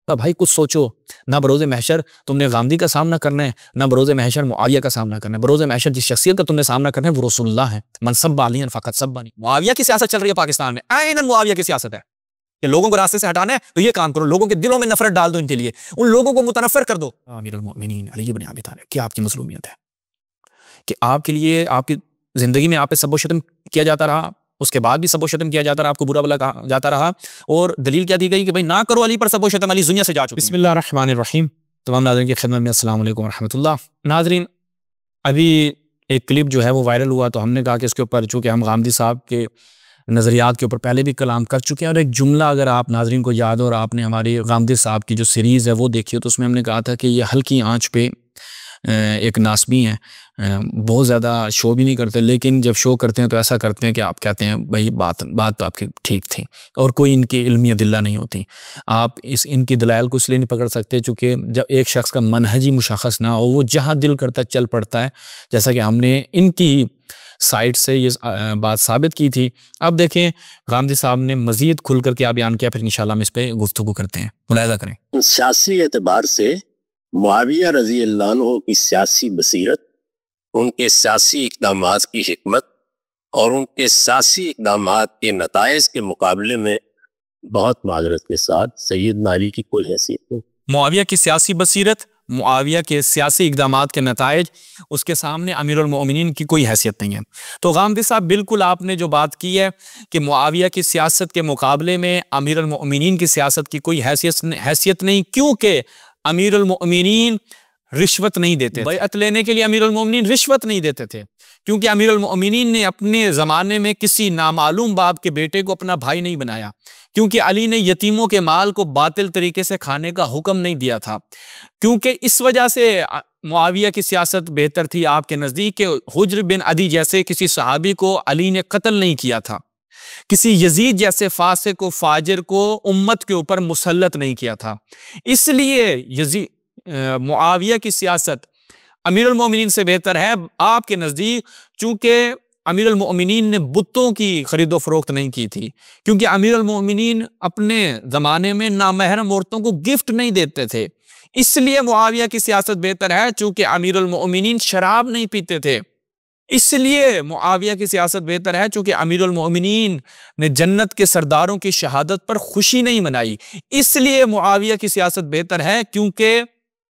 بھائی کچھ سوچو، نہ بروز محشر تم نے غامدی کا سامنا کرنا ہے، نہ بروز محشر معاویہ کا سامنا کرنا ہے. بروز محشر جس شخصیت کا تم نے سامنا کرنا ہے وہ رسول اللہ ہے. من سب علیًا فقط سبنی. معاویہ کی سیاست چل رہی ہے پاکستان میں، عیناً معاویہ کی سیاست ہے کہ لوگوں کو راستے سے ہٹانا ہے تو یہ کام کرو، لوگوں کے دلوں میں نفرت ڈال دو، ان کے لیے ان لوگوں کو متنفر کر دو. امیر المؤمنین علی بن ابی طالب، کیا آپ کی مظلومیت ہے کہ آپ کے لیے آپ کی زندگی میں آپ پہ سب و شتم کیا جاتا رہا، اس کے بعد بھی سب و شتم کیا جاتا رہا، آپ کو برا بلا کہا جاتا رہا، اور دلیل کیا دی گئی کہ بھائی نہ کرو علی پر سب و شتم، علی دنیا سے جا چکے. بسم اللہ الرحمن الرحیم. تمام ناظرین کی خدمت میں السلام علیکم ورحمۃ اللہ. ناظرین، ابھی ایک کلپ جو ہے وہ وائرل ہوا تو ہم نے کہا کہ اس کے اوپر چونکہ ہم غامدی صاحب کے نظریات کے اوپر پہلے بھی کلام کر چکے ہیں، اور ایک جملہ اگر آپ ناظرین کو یاد ہو اور آپ نے ہماری غامدی صاحب کی جو سیریز ہے وہ دیکھی ہو تو اس میں ہم نے کہا تھا کہ یہ ہلکی آنچ پہ ایک ناسبی ہیں، بہت زیادہ شو بھی نہیں کرتے، لیکن جب شو کرتے ہیں تو ایسا کرتے ہیں کہ آپ کہتے ہیں بھائی بات تو آپ کی ٹھیک تھی، اور کوئی ان کی علمی ادلہ نہیں ہوتی. آپ ان کی دلائل کو اس لیے نہیں پکڑ سکتے چونکہ جب ایک شخص کا منہجی مشخص نہ ہو، وہ جہاں دل کرتا چل پڑتا ہے، جیسا کہ ہم نے ان کی سائٹ سے یہ بات ثابت کی تھی. اب دیکھیں غامدی صاحب نے مزید کھل کر کیا بیان کیا، پھر انشاءاللہ ہم اس پہ گفتگو کرتے ہیں، ملاحظہ کریں. سیاسی اعتبار سے معاویہ رضی اللہ عنہ کی سیاسی بصیرت، ان کے سیاسی اقدامات کی حکمت اور ان کے سیاسی اقدامات کے نتائج کے مقابلے میں بہت معذرت کے ساتھ سیدنا علی کی کوئی حیثیت نہیں. معاویہ کی سیاسی بصیرت، معاویہ کے سیاسی اقدامات کے نتائج، اس کے سامنے امیر المؤمنین کی کوئی حیثیت نہیں ہے. تو غامدی صاحب بالکل آپ نے جو بات کی ہے کہ معاویہ کی سیاست کے مقابلے میں امیر المؤمنین کی سیاست کی کوئی حیثیت نہیں، کیونکہ امیر المؤمنین رشوت نہیں دیتے، بیعت لینے کے لیے امیر المؤمنین رشوت نہیں دیتے تھے، کیونکہ امیر المؤمنین نے اپنے زمانے میں کسی نامعلوم باپ کے بیٹے کو اپنا بھائی نہیں بنایا، کیونکہ علی نے یتیموں کے مال کو باطل طریقے سے کھانے کا حکم نہیں دیا تھا، کیونکہ اس وجہ سے معاویہ کی سیاست بہتر تھی آپ کے نزدیک کہ حجر بن عدی جیسے کسی صحابی کو علی نے قتل نہیں کیا تھا، کسی یزید جیسے فاسق و فاجر کو امت کے اوپر مسلط نہیں کیا تھا. اس لیے معاویہ کی سیاست امیر المؤمنین سے بہتر ہے آپ کے نزدیک، چونکہ امیر المؤمنین نے بتوں کی خرید و فروخت نہیں کی تھی، کیونکہ امیر المؤمنین اپنے زمانے میں نامحرم عورتوں کو گفٹ نہیں دیتے تھے، اس لیے معاویہ کی سیاست بہتر ہے. چونکہ امیر المؤمنین شراب نہیں پیتے تھے، اس لیے معاویہ کی سیاست بہتر ہے. چونکہ امیر المؤمنین نے جنت کے سرداروں کی شہادت پر خوشی نہیں منائی، اس لیے معاویہ کی سیاست بہتر ہے. کیونکہ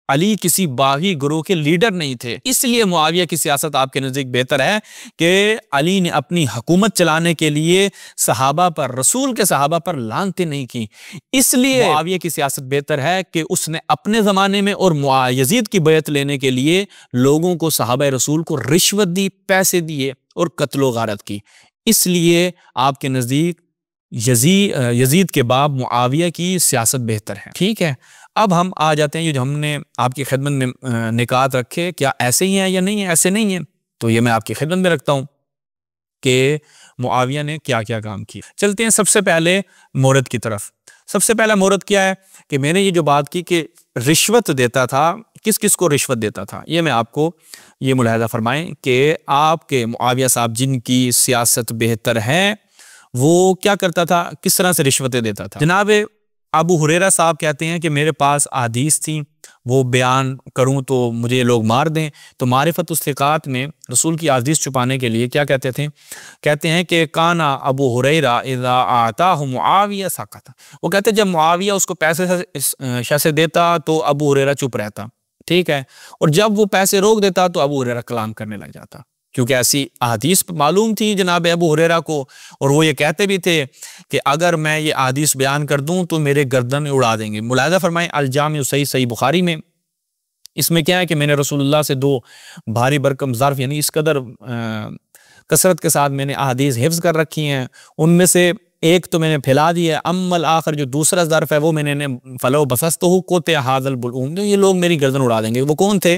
علی کسی باغی گروہ کے لیڈر نہیں تھے، اس لیے معاویہ کی سیاست آپ کے نزدیک بہتر ہے کہ علی نے اپنی حکومت چلانے کے لیے صحابہ پر، رسول کے صحابہ پر لعنتیں نہیں کی، اس لیے معاویہ کی سیاست بہتر ہے کہ اس نے اپنے زمانے میں اور یزید کی بیعت لینے کے لیے لوگوں کو، صحابہ رسول کو رشوت دی، پیسے دیے اور قتل و غارت کی. اس لیے آپ کے نزدیک یزید کے باب معاویہ کی سیاست بہتر ہے. ٹھیک ہے، اب ہم آ جاتے ہیں یہ جو ہم نے آپ کی خدمت میں نکات رکھے، کیا ایسے ہی ہیں یا نہیں ہیں؟ ایسے نہیں ہیں تو یہ میں آپ کی خدمت میں رکھتا ہوں کہ معاویہ نے کیا کیا کام کیا. چلتے ہیں سب سے پہلے مورد کی طرف. سب سے پہلا مورد کیا ہے کہ میں نے یہ جو بات کی کہ رشوت دیتا تھا، کس کس کو رشوت دیتا تھا، یہ میں آپ کو یہ ملاحظہ فرمائیں کہ آپ کے معاویہ صاحب جن کی سیاست بہتر ہے وہ کیا کرتا تھا، کس طرح سے رشوتیں دیتا تھا. جناب ابو ہریرہ صاحب کہتے ہیں کہ میرے پاس احادیث تھیں، وہ بیان کروں تو مجھے لوگ مار دیں، تو معرفت الثقات میں رسول کی احادیث چھپانے کے لیے کیا کہتے تھے، کہتے ہیں کہ کانا ابو ہریرہ اذا اعطاہ معاویہ سکت، وہ کہتے ہیں جب معاویہ اس کو پیسے سے دیتا تو ابو ہریرہ چپ رہتا، ٹھیک ہے، اور جب وہ پیسے روک دیتا تو ابو ہریرہ کلام کرنے لگ جاتا، کیونکہ ایسی احادیث معلوم تھی جناب ابو ہریرہ کو، اور وہ یہ کہتے بھی تھے کہ اگر میں یہ احادیث بیان کر دوں تو میرے گردن اڑا دیں گے. ملاحظہ فرمائیں الجامع صحیح بخاری میں، اس میں کیا ہے کہ میں نے رسول اللہ سے 2 بھاری برکم ظرف، یعنی اس قدر کثرت کے ساتھ میں نے احادیث حفظ کر رکھی ہیں، ان میں سے ایک تو میں نے پھیلا دی ہے، امل آخر جو دوسرا ظرف ہے وہ میں نے فلو بسستہ قوت حاضل بلعوم، یہ لوگ میری گردن اڑا دیں گے. وہ کون تھے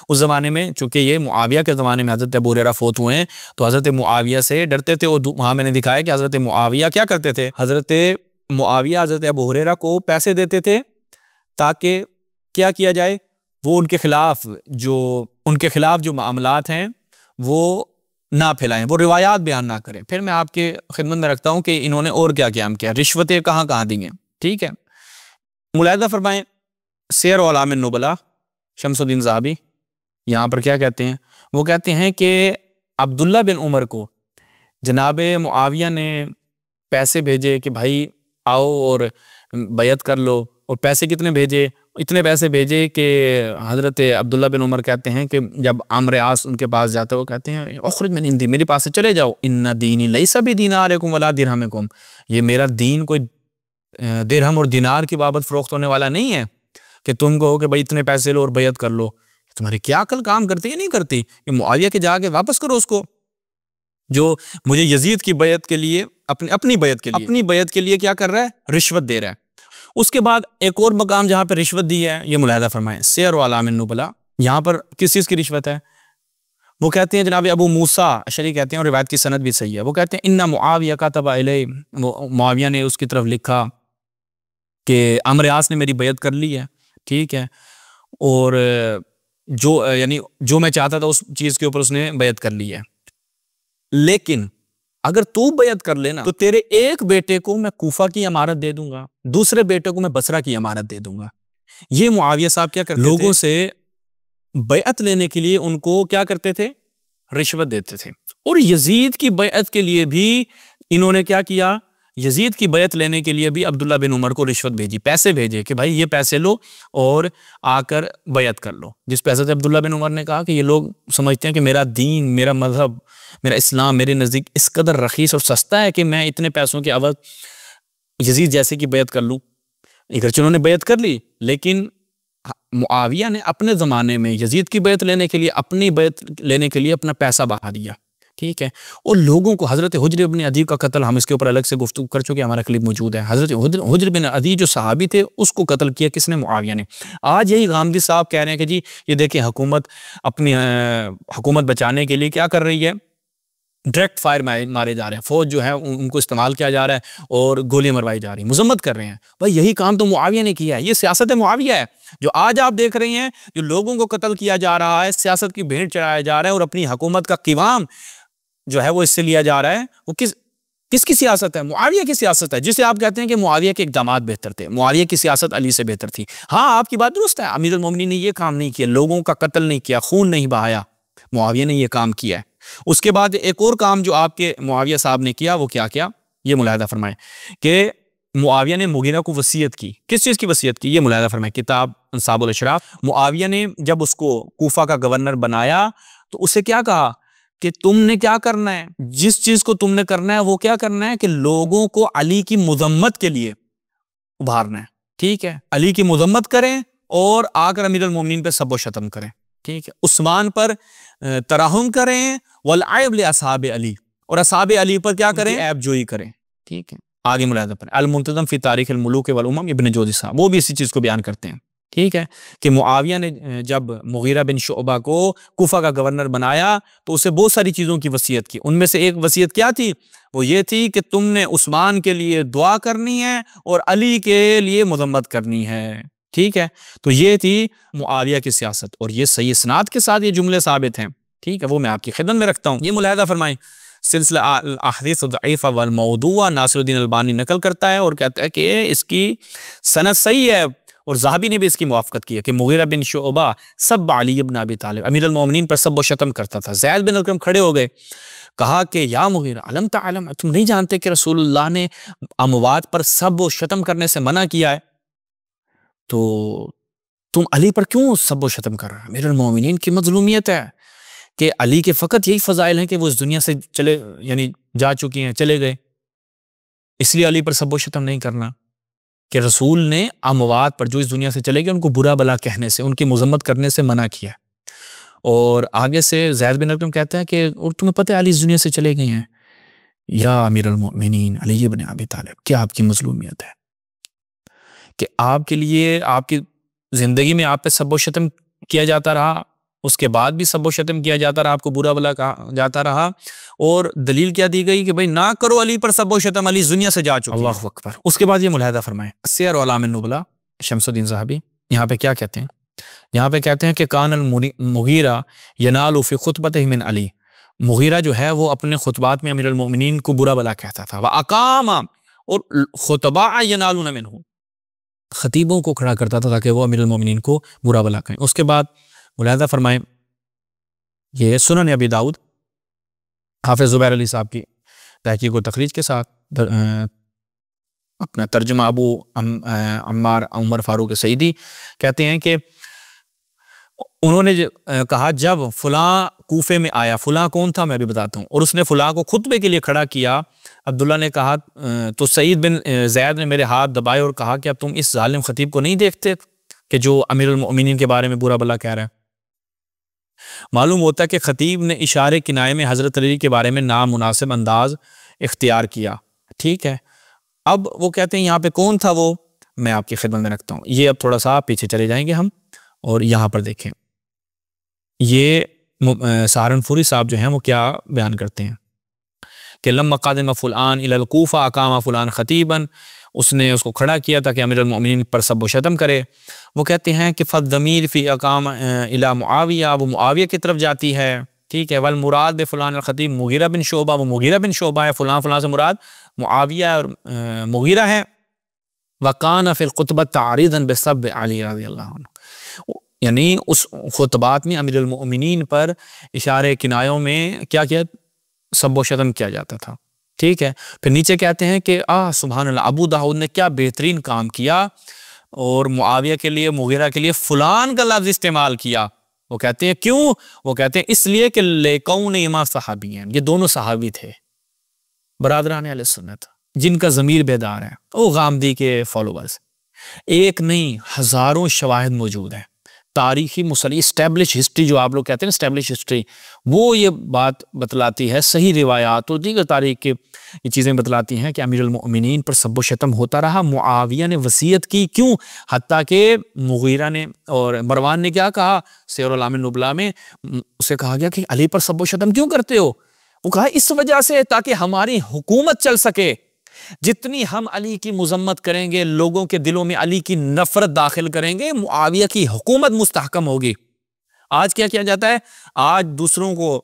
اس زمانے میں؟ چونکہ یہ معاویہ کے زمانے میں حضرت ابو ہریرہ فوت ہوئے ہیں تو حضرت معاویہ سے ڈرتے تھے، اور وہاں میں نے دکھایا کہ حضرت معاویہ کیا کرتے تھے، حضرت معاویہ حضرت ابو ہریرہ کو پیسے دیتے تھے تاکہ کیا کیا جائے، وہ ان کے خلاف جو معاملات ہیں وہ نہ پھیلائیں، وہ روایات بیان نہ کریں. پھر میں آپ کے خدمت میں رکھتا ہوں کہ انہوں نے اور کیا کیا کیا، رشوتیں کہاں دی ہیں. ٹھیک ہے، ملاحظہ فرمائیں سیر اعلام النبلاء شمس الدین ذہبی یہاں پر کیا کہتے ہیں، وہ کہتے ہیں کہ عبداللہ بن عمر کو جناب معاویہ نے پیسے بھیجے کہ بھائی آؤ اور بیعت کر لو، اور پیسے کتنے بھیجے، اتنے پیسے بھیجے کہ حضرت عبداللہ بن عمر کہتے ہیں کہ جب عمرو عاص ان کے پاس جاتے وہ کہتے ہیں اخرج من عندی، میرے پاس سے چلے جاؤ، ان دینی لیس بدینارکم ولا درہمکم، یہ میرا دین کوئی درہم اور دینار کی بابت فروخت ہونے والا نہیں ہے کہ تم کہو کہ بھائی اتنے پیسے لو اور بیعت کر لو، تمہاری کیا عقل کام کرتی ہے نہیں کرتی کہ معاویہ کے جا کے واپس کرو اس کو، جو مجھے یزید کی بیعت کے لیے اپنی بیعت کے لیے کیا کر رہا ہے، رشوت دے رہا ہے۔ اس کے بعد ایک اور مقام جہاں پہ رشوت دی ہے، یہ ملاحظہ فرمائیں سیر اعلام النبلاء، یہاں پر کس چیز کی رشوت ہے، وہ کہتے ہیں جناب ابو موسیٰ اشعری کہتے ہیں، اور روایت کی سند بھی صحیح ہے، وہ کہتے ہیں ان معاویہ کتب الیہ، معاویہ نے اس کی طرف لکھا کہ عمرو عاص نے میری بیعت کر لی ہے، ٹھیک ہے، اور جو میں چاہتا تھا اس چیز کے اوپر اس نے بیعت کر لی ہے، لیکن اگر تو بیعت کر لینا تو تیرے ایک بیٹے کو میں کوفہ کی امارت دے دوں گا، دوسرے بیٹے کو میں بصرہ کی امارت دے دوں گا۔ یہ معاویہ صاحب کیا کرتے تھے، لوگوں سے بیعت لینے کے لیے ان کو کیا کرتے تھے، رشوت دیتے تھے، اور یزید کی بیعت کے لیے بھی انہوں نے کیا کیا، یزید کی بیعت لینے کے لیے بھی عبداللہ بن عمر کو رشوت بھیجی، پیسے بھیجے کہ بھائی یہ پیسے لو اور آ کر بیعت کر لو، جس پیسے سے عبداللہ بن عمر نے کہا کہ یہ لوگ سمجھتے ہیں کہ میرا دین، میرا مذہب، میرا اسلام میرے نزدیک اس قدر رخیص اور سستا ہے کہ میں اتنے پیسوں کے عوض یزید جیسے کی بیعت کر لوں۔ اگرچہ انہوں نے بیعت کر لی، لیکن معاویہ نے اپنے زمانے میں یزید کی بیعت لینے کے لیے، اپنی بیعت لینے کے لیے اپنا پیسہ بہا دیا، ٹھیک ہے، اور لوگوں کو حضرت حجر بن عدی کا قتل، ہم اس کے اوپر الگ سے گفتگو کر چکے، ہمارا کلپ موجود ہے، حضرت حجر بن عدی جو صحابی تھے اس کو قتل کیا کس نے، معاویہ نے۔ آج یہی غامدی صاحب کہہ رہے ہیں کہ جی یہ دیکھیں حکومت اپنی حکومت بچانے کے لیے کیا کر رہی ہے، ڈائریکٹ فائر مارے جا رہے ہیں، فوج جو ہے ان کو استعمال کیا جا رہا ہے اور گولیاں مروائی جا رہی ہیں، مذمت کر رر ہیں، بھائی یہی کام تو معاویہ نے کیا ہے، یہ سیاست معاویہ ہے جو آج آپ دیکھ رہے ہیں، جو لوگوں کو قتل کیا جا رہا ہے، سیاست کی بھیڑ چڑھایا جا رہا ہے، اور اپنی حکومت کا قوام جو ہے وہ اس سے لیا جا رہا ہے، وہ کس کی سیاست ہے، معاویہ کی سیاست ہے، جسے آپ کہتے ہیں کہ معاویہ کے اقدامات بہتر تھے، معاویہ کی سیاست علی سے بہتر تھی۔ ہاں آپ کی بات درست ہے، امیر المومنین نے یہ کام نہیں کیا، لوگوں کا قتل نہیں کیا، خون نہیں بہایا، معاویہ نے یہ کام کیا ہے۔ اس کے بعد ایک اور کام جو آپ کے معاویہ صاحب نے کیا، وہ کیا یہ ملاحظہ فرمائیں کہ معاویہ نے مغیرہ کو وصیت کی، کس چیز کی وصیت کی، یہ ملاحظہ فرمائیں کتاب انصاب الاشراف، معاویہ نے جب اس کو کوفہ کا گورنر بنایا تو اسے کیا کہا کہ تم نے کیا کرنا ہے، جس چیز کو تم نے کرنا ہے وہ کیا کرنا ہے کہ لوگوں کو علی کی مذمت کے لیے ابھارنا ہے، ٹھیک ہے، علی کی مذمت کریں اور آ کر امیر المومنین پہ سب و شتم کریں، ٹھیک ہے، عثمان پر ترحم کریں، والعیب لاصحاب علی، اور اصحاب علی پر کیا کریں، عیب جوئی کریں، ٹھیک ہے۔ آگے ملاحظہ پر المنتظم فی تاریخ الملوک والامم ابن جوزی صاحب وہ بھی اسی چیز کو بیان کرتے ہیں، ٹھیک ہے، کہ معاویہ نے جب مغیرہ بن شعبہ کو کوفہ کا گورنر بنایا تو اسے بہت ساری چیزوں کی وصیت کی، ان میں سے ایک وصیت کیا تھی، وہ یہ تھی کہ تم نے عثمان کے لیے دعا کرنی ہے اور علی کے لیے مذمت کرنی ہے، ٹھیک ہے، تو یہ تھی معاویہ کی سیاست، اور یہ صحیح اسناد کے ساتھ یہ جملے ثابت ہیں، ٹھیک ہے، وہ میں آپ کی خدمت میں رکھتا ہوں۔ یہ ملاحظہ فرمائیں سلسلہ الاحادیث الضعیفہ والموضوعہ ناصر الدین البانی نقل کرتا ہے اور کہتا ہے کہ اس کی سند صحیح ہے، اور ذہبی نے بھی اس کی موافقت کی ہے کہ مغیرہ بن شعبہ سب علی بن ابی طالب، امیر المومنین پر سب و شتم کرتا تھا۔ زید بن ارقم کھڑے ہو گئے، کہا کہ یا مغیرہ علم تعلم، تم نہیں جانتے کہ رسول اللہ نے اموات پر سب و شتم کرنے سے منع کیا ہے، تو تم علی پر کیوں سب و شتم کر رہے ہیں؟ امیر المومنین کی مظلومیت ہے کہ علی کے فقط یہی فضائل ہیں کہ وہ اس دنیا سے جا چکی ہیں، چلے گئے، اس لیے علی پر سب و شتم نہیں کرنا، کہ رسول نے اموات پر جو اس دنیا سے چلے گئے ان کو برا بلا کہنے سے، ان کی مذمت کرنے سے منع کیا۔ اور آگے سے زید بن ارقم کہتا ہے کہ اور تمہیں پتہ ہے علی اس دنیا سے چلے گئے ہیں، یا امیر المؤمنین علی بن ابی طالب، کیا آپ کی مظلومیت ہے کہ آپ کے لیے آپ کی زندگی میں آپ پہ سب و شتم کیا جاتا رہا، اس کے بعد بھی سب و شتم کیا جاتا رہا، آپ کو برا بلا کہا جاتا رہا، اور دلیل کیا دی گئی کہ بھئی نہ کرو علی پر سب و شتم، علی اس دنیا سے جا چکے، اللہ اکبر۔ اس کے بعد یہ ملاحظہ فرمائیں سیر اعلام النبلاء شمس الدین ذہبی، یہاں پہ کیا کہتے ہیں، یہاں پہ کہتے ہیں کہ کان المغیرہ ینال فی خطبتہ من علی، مغیرہ جو ہے وہ اپنے خطبات میں امیر المؤمنین کو برا بلا کہتا تھا، وَأَقَامَ، اور خطباء ینالون منہ، خطیبوں کو کھڑا کرتا تھا تاکہ وہ امیر المومنین کو برا بھلا کہیں۔ اس کے بعد ملاحظہ فرمائیں، یہ سنن ابی داؤد حافظ زبیر علی صاحب کی تحقیق و تخریج کے ساتھ اپنا ترجمہ ابو عمار عمر فاروق سعیدی کہتے ہیں کہ انہوں نے کہا جب فلاں کوفے میں آیا، فلاں کون تھا میں بھی بتاتا ہوں، اور اس نے فلاں کو خطبے کے لیے کھڑا کیا، عبداللہ نے کہا تو سعید بن زید نے میرے ہاتھ دبائے اور کہا کہ اب تم اس ظالم خطیب کو نہیں دیکھتے کہ جو امیر المؤمنین کے بارے میں برا بھلا کہہ رہا ہے۔ معلوم ہوتا ہے کہ خطیب نے اشارے کنائے میں حضرت علی کے بارے میں نامناسب انداز اختیار کیا، ٹھیک ہے۔ اب وہ کہتے ہیں یہاں پہ کون تھا وہ، میں آپ کی خدمت میں رکھتا ہوں۔ یہ اب تھوڑا سا پیچھے چلے جائیں گے ہم، اور یہاں پر دیکھیں یہ سہارنپوری صاحب جو ہیں وہ کیا بیان کرتے ہیں کہ لما قادم فلان الی الکوفہ اقام فلان خطیبا، اس نے اس کو کھڑا کیا تاکہ امیر المؤمنین پر سب و شتم کرے۔ وہ کہتے ہیں کہ فالضمیر فی اقام الی معاویہ، وہ معاویہ کی طرف جاتی ہے، ٹھیک ہے۔ والمراد بفلان الخطیب مغیرہ بن شعبہ، وہ مغیرہ بن شعبہ ہے، فلان فلان سے مراد معاویہ اور مغیرہ ہے۔ وکان فی الخطبہ تعریضا بسب علی رضی اللہ عنہ، یعنی اس خطبات میں امیر المؤمنین پر اشارے کنایوں میں کیا کیا، سب و شتم کیا جاتا تھا، ٹھیک ہے۔ پھر نیچے کہتے ہیں کہ سبحان اللہ، ابو داؤد نے کیا بہترین کام کیا، اور معاویہ کے لیے مغیرہ کے لیے فلان کا لفظ استعمال کیا۔ وہ کہتے ہیں کیوں، وہ کہتے ہیں اس لیے کہ لکونہما صحابیین، یہ دونوں صحابی تھے، برادران اہل سنت جن کا ضمیر بیدار ہے، وہ غامدی کے فالوورز۔ ایک نہیں، ہزاروں شواہد موجود ہیں، تاریخی مسلح اسٹیبلش ہسٹری جو آپ لوگ کہتے ہیں اسٹیبلش ہسٹری، وہ یہ بات بتلاتی ہے، صحیح روایات اور دیگر تاریخ کی یہ چیزیں بتلاتی ہیں کہ امیر المؤمنین پر سب و شتم ہوتا رہا۔ معاویہ نے وصیت کی، کیوں، حتیٰ کہ مغیرہ نے اور مروان نے کیا کہا سیر اعلام النبلاء میں، اسے کہا گیا کہ علی پر سب و شتم کیوں کرتے ہو، وہ کہا اس وجہ سے تاکہ ہماری حکومت چل سکے، جتنی ہم علی کی مذمت کریں گے، لوگوں کے دلوں میں علی کی نفرت داخل کریں گے، معاویہ کی حکومت مستحکم ہوگی۔ آج کیا کیا جاتا ہے، آج دوسروں کو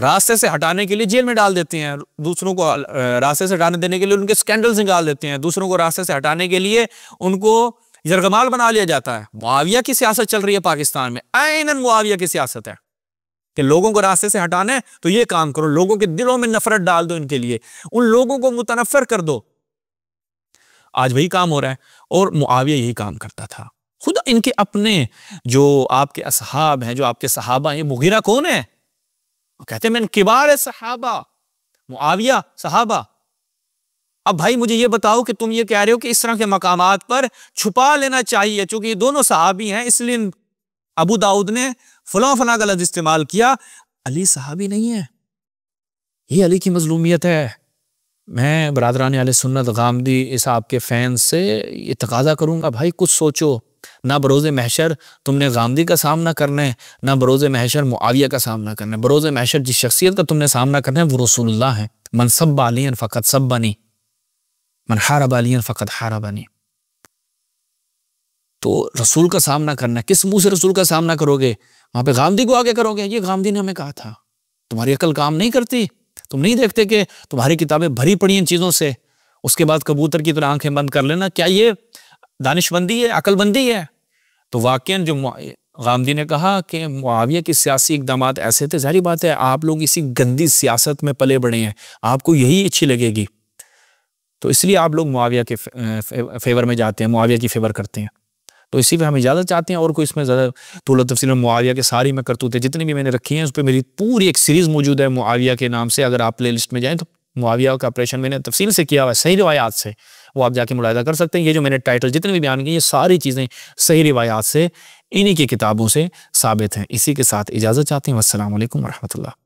راستے سے ہٹانے کے لیے جیل میں ڈال دیتے ہیں، دوسروں کو راستے سے ہٹانے دینے کے لیے ان کے سکینڈلز نکال دیتے ہیں، دوسروں کو راستے سے ہٹانے کے لیے ان کو یرغمال بنا لیا جاتا ہے۔ معاویہ کی سیاست چل رہی ہے پاکستان میں، عیناً معاویہ کی سیاست ہے کہ لوگوں کو راستے سے ہٹانا ہے تو یہ کام کرو، لوگوں کے دلوں میں نفرت ڈال دو، ان کے لیے ان لوگوں کو متنفر کر دو۔ آج وہی کام ہو رہا ہے، اور معاویہ یہی کام کرتا تھا۔ خود ان کے اپنے جو آپ کے اصحاب ہیں، جو آپ کے صحابہ ہیں، مغیرہ کون ہے، وہ کہتے ہیں من کبار صحابہ، معاویہ صحابہ۔ اب بھائی مجھے یہ بتاؤ کہ تم یہ کہہ رہے ہو کہ اس طرح کے مقامات پر چھپا لینا چاہیے، چونکہ یہ دونوں صحابی ہیں اس لیے ابو داؤد نے فلاں فلاں کا لفظ استعمال کیا۔ علی صحابی نہیں ہے، یہ علی کی مظلومیت ہے۔ میں برادران اہل سنت غامدی اس آپ کے فینس سے یہ تقاضا کروں گا، بھائی کچھ سوچو، نہ بروز محشر تم نے غامدی کا سامنا کرنا ہے، نہ بروز محشر معاویہ کا سامنا کرنا ہے۔ بروز محشر جس شخصیت کا تم نے سامنا کرنا ہے وہ رسول اللہ ہے۔ من سب علی فقط سبنی، من حارب علی فقط حاربنی۔ تو رسول کا سامنا کرنا ہے، کس منہ سے رسول کا سامنا کرو گے، وہاں پہ غامدی کو آگے کرو گے۔ یہ غامدی نے ہمیں کہا تھا تمہاری عقل کام نہیں کرتی، تم نہیں دیکھتے کہ تمہاری کتابیں بھری پڑی ان چیزوں سے، اس کے بعد کبوتر کی طرح آنکھیں بند کر لینا، کیا یہ دانش بندی ہے، عقل بندی ہے؟ تو واقعاً جو غامدی نے کہا کہ معاویہ کی سیاسی اقدامات ایسے تھے، ظاہری بات ہے آپ لوگ اسی گندی سیاست میں پلے بڑے ہیں، آپ کو یہی اچھی لگے گی، تو اس لیے آپ لوگ معاویہ کے فیور میں جاتے ہیں، معاویہ کی فیور کرتے ہیں۔ تو اسی پہ ہم اجازت چاہتے ہیں، اور کوئی اس میں زیادہ طول و تفصیل معاویہ کے ساری میں کرتوتے جتنی بھی میں نے رکھی ہیں اس پہ میری پوری ایک سیریز موجود ہے معاویہ کے نام سے، اگر آپ پلے لسٹ میں جائیں تو معاویہ کا آپریشن میں نے تفصیل سے کیا ہوا ہے، صحیح روایات سے، وہ آپ جا کے ملاحظہ کر سکتے ہیں۔ یہ جو میں نے ٹائٹل جتنے بھی بیان کیے یہ ساری چیزیں صحیح روایات سے، انہی کی کتابوں سے ثابت ہیں۔ اسی کے ساتھ اجازت چاہتے ہیں، والسلام علیکم ورحمۃ اللہ۔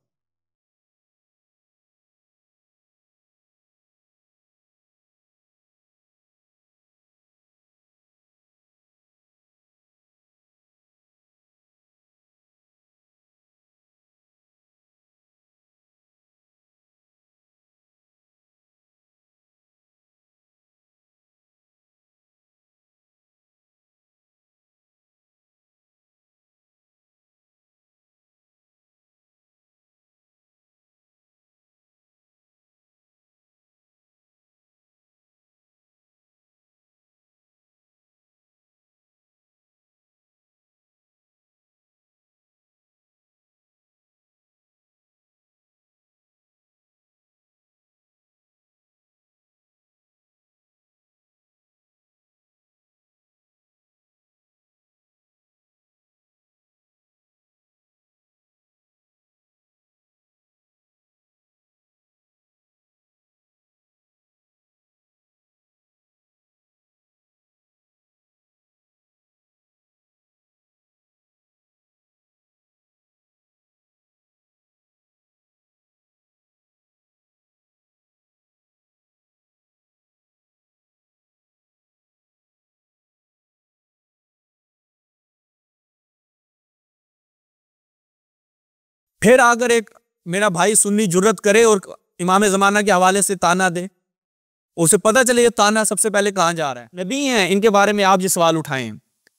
پھر اگر ایک میرا بھائی سنی جرت کرے اور امام زمانہ کے حوالے سے تانا دے، اسے پتہ چلے یہ تانا سب سے پہلے کہاں جا رہا ہے، نبی ہیں ان کے بارے میں آپ یہ سوال اٹھائیں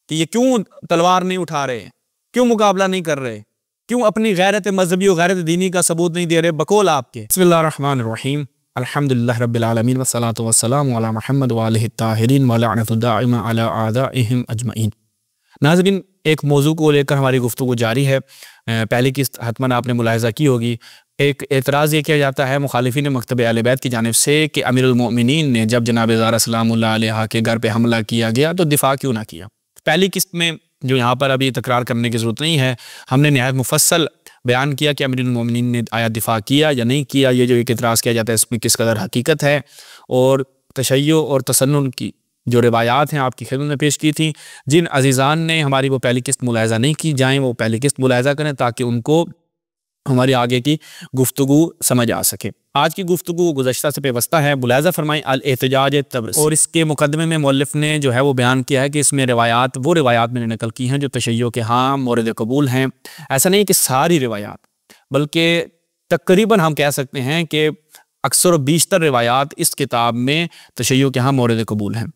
کہ یہ کیوں تلوار نہیں اٹھا رہے، کیوں مقابلہ نہیں کر رہے، کیوں اپنی غیرت مذہبی و غیرت دینی کا ثبوت نہیں دے رہے بقول آپ کے۔ بسم اللہ الرحمن الرحیم، الحمدللہ رب العالمین والصلاة والسلام علی محمد وآلہ الطاہرین ولعنۃ الدائمہ علی اعدائہم اجمعین۔ ناظرین، ایک موضوع کو لے کر ہماری گفتگو جاری ہے۔ پہلی قسط حتماً آپ نے ملاحظہ کی ہوگی، ایک اعتراض یہ کیا جاتا ہے مخالفین مکتب اہل بیت کی جانب سے کہ امیر المؤمنین نے جب جناب زہرا سلام اللہ علیہا کے گھر پہ حملہ کیا گیا تو دفاع کیوں نہ کیا۔ پہلی قسط میں جو یہاں پر ابھی تکرار کرنے کی ضرورت نہیں ہے، ہم نے نہایت مفصل بیان کیا کہ امیر المؤمنین نے آیا دفاع کیا یا نہیں کیا۔ یہ جو ایک اعتراض کیا جاتا ہے اس میں کس قدر حقیقت ہے، اور تشیع اور تسنن کی جو روایات ہیں آپ کی خدمت میں پیش کی تھیں۔ جن عزیزان نے ہماری وہ پہلی قسط ملاحظہ نہیں کی جائیں وہ پہلی قسط ملاحظہ کریں تاکہ ان کو ہماری آگے کی گفتگو سمجھ آ سکے۔ آج کی گفتگو گزشتہ سے پیوستہ ہے، ملاحظہ فرمائیں الاحتجاج الطبرسی، اور اس کے مقدمے میں مؤلف نے جو ہے وہ بیان کیا ہے کہ اس میں وہ روایات میں نے نقل کی ہیں جو تشیع کے ہاں مورد قبول ہیں۔ ایسا نہیں کہ ساری روایات، بلکہ تقریباً ہم کہہ سکتے ہیں کہ اکثر و بیشتر روایات اس کتاب میں تشیع کے ہاں مورد قبول ہیں۔